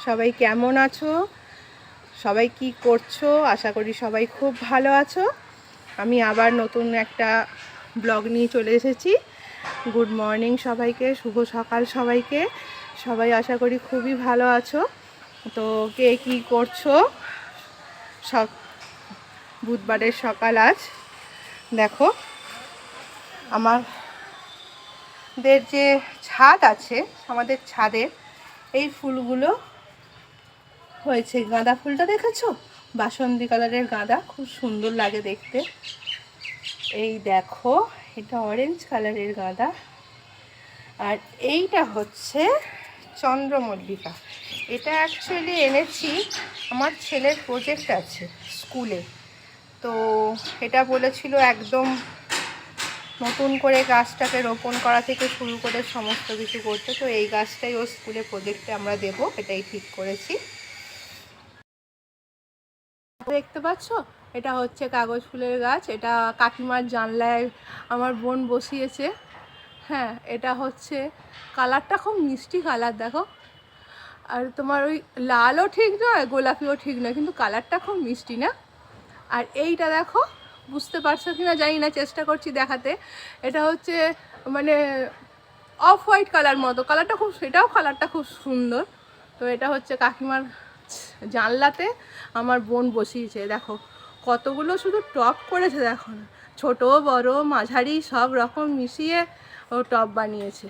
সবাই কেমন আছো? সবাই কি করছো? আশা করি সবাই খুব ভালো আছো। আমি আবার নতুন একটা ব্লগ নিয়ে চলে এসেছি। গুড মর্নিং সবাইকে, শুভ সকাল সবাইকে। সবাই আশা করি খুবই ভালো আছো। তো কে কি করছো? বুধবারের সকাল আজ। দেখো আমাদের যে ছাদ আছে, আমাদের ছাদের এই ফুলগুলো হয়েছে। গাঁদা ফুলটা দেখেছো? বাসন্তী কালারের গাঁদা, খুব সুন্দর লাগে দেখতে। এই দেখো, এটা অরেঞ্জ কালারের গাঁদা। আর এইটা হচ্ছে চন্দ্রমল্লিকা। এটা অ্যাকচুয়ালি এনেছি, আমার ছেলের প্রজেক্ট আছে স্কুলে। তো এটা বলেছিল একদম নতুন করে গাছটাকে রোপণ করা থেকে শুরু করে সমস্ত কিছু করতে। তো এই গাছটাই ও স্কুলে প্রজেক্টে আমরা দেবো, এটাই ঠিক করেছি। দেখতে পাচ্ছ, এটা হচ্ছে কাগজ ফুলের গাছ। এটা কাকিমার জানলায় আমার বোন বসিয়েছে। হ্যাঁ, এটা হচ্ছে কালারটা খুব মিষ্টি কালার, দেখো। আর তোমার ওই লালও ঠিক নয়, গোলাপিও ঠিক নয়, কিন্তু কালারটা খুব মিষ্টি না? আর এইটা দেখো, বুঝতে পারছো কি না জানি না, চেষ্টা করছি দেখাতে। এটা হচ্ছে মানে অফ হোয়াইট কালার মতো, কালারটা খুব, সেটাও কালারটা খুব সুন্দর। তো এটা হচ্ছে কাকিমার জানলাতে আমার বোন বসিয়েছে। দেখো কতগুলো শুধু টব করেছে, দেখো না, ছোট বড় মাঝারি সব রকম মিশিয়ে ও টব বানিয়েছে।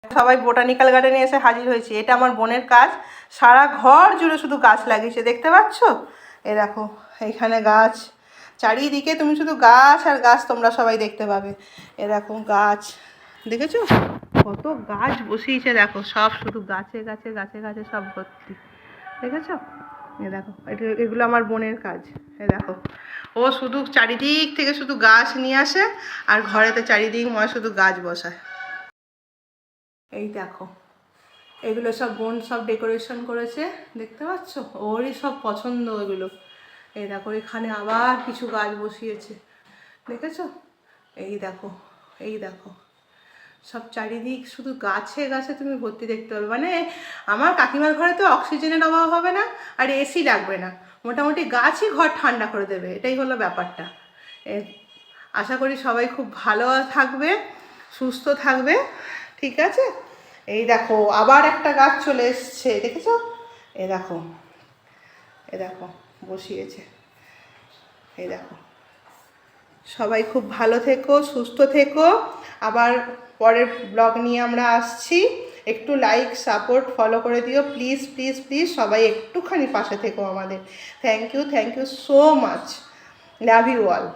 সবাই বোটানিক্যাল গার্ডেনে এসে হাজির হয়েছে। এটা আমার বোনের কাজ, সারা ঘর জুড়ে শুধু গাছ লাগিয়েছে, দেখতে পাচ্ছ? এ দেখো এইখানে গাছ, চারিদিকে তুমি শুধু গাছ আর গাছ তোমরা সবাই দেখতে পাবে। এ দেখো গাছ, দেখেছো কত গাছ বসিয়েছে? দেখো সব শুধু গাছে গাছে গাছে গাছে সব ভর্তি, দেখেছো? এ দেখো, এগুলো আমার বোনের কাজ। এ দেখো, ও শুধু চারিদিক থেকে শুধু গাছ নিয়ে আসে আর ঘরেতে চারিদিক শুধু গাছ বসায়। এই দেখো, এগুলো সব বোন সব ডেকোরেশন করেছে, দেখতে পাচ্ছ? ওরই সব পছন্দ এগুলো। এই দেখো, এখানে আবার কিছু গাছ বসিয়েছে, দেখেছো? এই দেখো, এই দেখো, সব চারিদিক শুধু গাছে গাছে তুমি ভর্তি দেখতে পাবে। মানে আমার কাকিমার ঘরে তো অক্সিজেনের অভাব হবে না, আর এসি লাগবে না, মোটামুটি গাছই ঘর ঠান্ডা করে দেবে। এটাই হলো ব্যাপারটা। আশা করি সবাই খুব ভালো থাকবে, সুস্থ থাকবে, ঠিক আছে? এই দেখো আবার একটা গাছ চলে এসছে, দেখেছো? এ দেখো, এ দেখো বসিয়েছে। এই দেখো, সবাই খুব ভালো থেকো, সুস্থ থেকো। আবার পরের ব্লগ নিয়ে আমরা আসছি। একটু লাইক, সাপোর্ট, ফলো করে দিও প্লিজ প্লিজ প্লিজ। সবাই একটুখানি পাশে থেকো আমাদের। Thank you so much. Love you all.